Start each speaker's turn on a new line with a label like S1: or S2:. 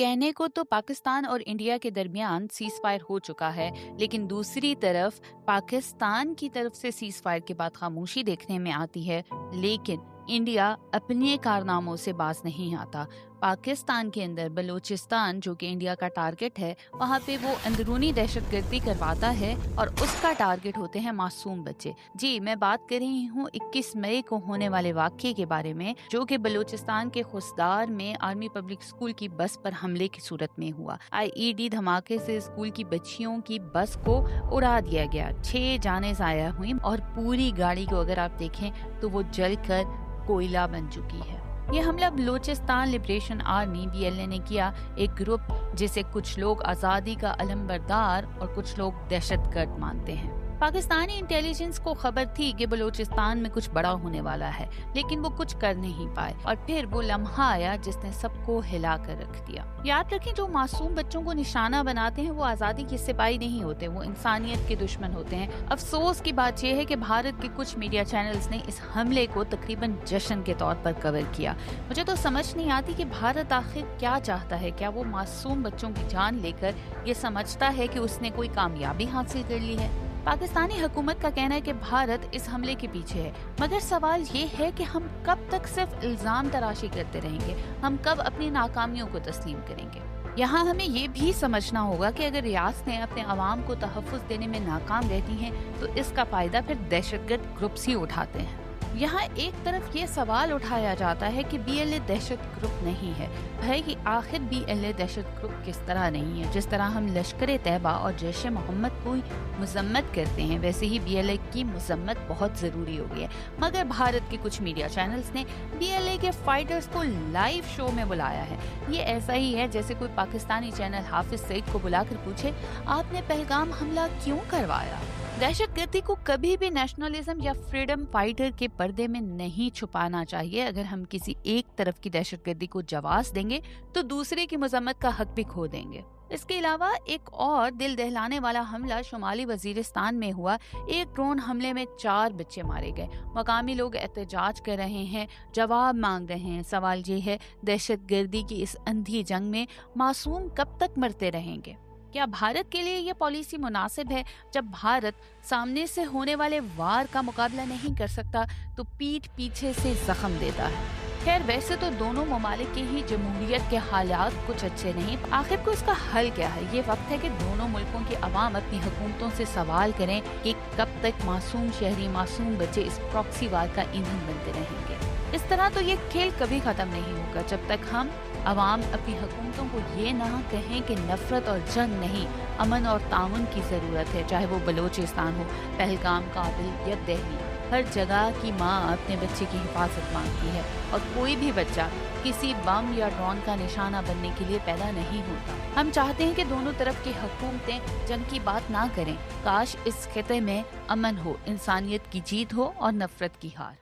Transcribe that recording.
S1: कहने को तो पाकिस्तान और इंडिया के दरमियान सीज फायर हो चुका है, लेकिन दूसरी तरफ पाकिस्तान की तरफ से सीज फायर के बाद खामोशी देखने में आती है। लेकिन इंडिया अपने कारनामों से बाज नहीं आता। पाकिस्तान के अंदर बलूचिस्तान, जो कि इंडिया का टारगेट है, वहाँ पे वो अंदरूनी दहशतगर्दी करवाता है और उसका टारगेट होते हैं मासूम बच्चे। जी, मैं बात कर रही हूँ 21 मई को होने वाले वाक़ये के बारे में, जो कि बलूचिस्तान के खुसदार में आर्मी पब्लिक स्कूल की बस पर हमले की सूरत में हुआ। IED धमाके से स्कूल की बच्चियों की बस को उड़ा दिया गया। 6 जानें ज़ाया हुई और पूरी गाड़ी को अगर आप देखें तो वो जलकर कोयला बन चुकी है। ये हमला बलूचिस्तान लिबरेशन आर्मी BLA ने किया, एक ग्रुप जिसे कुछ लोग आज़ादी का अलमबरदार और कुछ लोग दहशतगर्द मानते हैं। पाकिस्तानी इंटेलिजेंस को खबर थी कि बलूचिस्तान में कुछ बड़ा होने वाला है, लेकिन वो कुछ कर नहीं पाए और फिर वो लम्हा आया जिसने सबको हिला कर रख दिया। याद रखें, जो मासूम बच्चों को निशाना बनाते हैं वो आज़ादी के सिपाही नहीं होते, वो इंसानियत के दुश्मन होते हैं। अफसोस की बात यह है कि भारत के कुछ मीडिया चैनल्स ने इस हमले को तकरीबन जश्न के तौर पर कवर किया। मुझे तो समझ नहीं आती कि भारत आखिर क्या चाहता है। क्या वो मासूम बच्चों की जान लेकर ये समझता है कि उसने कोई कामयाबी हासिल कर ली है? पाकिस्तानी हुकूमत का कहना है कि भारत इस हमले के पीछे है, मगर सवाल ये है कि हम कब तक सिर्फ इल्जाम तराशी करते रहेंगे? हम कब अपनी नाकामियों को तस्लीम करेंगे? यहाँ हमें ये भी समझना होगा कि अगर रियासतें अपने अवाम को तहफ़्फ़ुज़ देने में नाकाम रहती हैं तो इसका फ़ायदा फिर दहशतगर्द ग्रुप्स ही उठाते हैं। यहाँ एक तरफ ये सवाल उठाया जाता है कि BLA दहशत ग्रुप नहीं है। भाई कि आखिर BLA दहशत ग्रुप किस तरह नहीं है? जिस तरह हम लश्कर तैयबा और जैश मोहम्मद को मजम्मत करते हैं, वैसे ही BLA की मजम्मत बहुत ज़रूरी हो गई है। मगर भारत के कुछ मीडिया चैनल्स ने BLA के फाइटर्स को लाइव शो में बुलाया है। ये ऐसा ही है जैसे कोई पाकिस्तानी चैनल हाफिज सईद को बुलाकर पूछे, आपने पहलगाम हमला क्यों करवाया? दहशतगर्दी को कभी भी नेशनलिज्म या फ्रीडम फाइटर के पर्दे में नहीं छुपाना चाहिए। अगर हम किसी एक तरफ की दहशतगर्दी को जवाब देंगे तो दूसरे की मजम्मत का हक भी खो देंगे। इसके अलावा एक और दिल दहलाने वाला हमला शुमाली वजीरिस्तान में हुआ। एक ड्रोन हमले में 4 बच्चे मारे गए। मकामी लोग एहतजाज कर रहे हैं, जवाब मांग रहे हैं। सवाल ये है, दहशतगर्दी की इस अंधी जंग में मासूम कब तक मरते रहेंगे? क्या भारत के लिए ये पॉलिसी मुनासिब है? जब भारत सामने से होने वाले वार का मुकाबला नहीं कर सकता तो पीठ पीछे से जख्म देता है। खैर, वैसे तो दोनों ममालिक की ही जमहूरियत के हालात कुछ अच्छे नहीं। आखिर को इसका हल क्या है? ये वक्त है कि दोनों मुल्कों की अवाम अपनी हुकूमतों से सवाल करें कि कब तक मासूम शहरी, मासूम बच्चे इस प्रॉक्सी वार का ईंधन बनते रहेंगे। इस तरह तो ये खेल कभी खत्म नहीं होगा जब तक हम अवाम अपनी हुकूमतों को ये ना कहें कि नफरत और जंग नहीं, अमन और ताउन की ज़रूरत है। चाहे वो बलूचिस्तान हो, पहलगाम, काबिल या दिल्ली, हर जगह की माँ अपने बच्चे की हिफाजत मांगती है और कोई भी बच्चा किसी बम या ड्रोन का निशाना बनने के लिए पैदा नहीं होता। हम चाहते हैं कि दोनों तरफ की हुकूमतें जंग की बात ना करें। काश इस खिते में अमन हो, इंसानियत की जीत हो और नफरत की हार।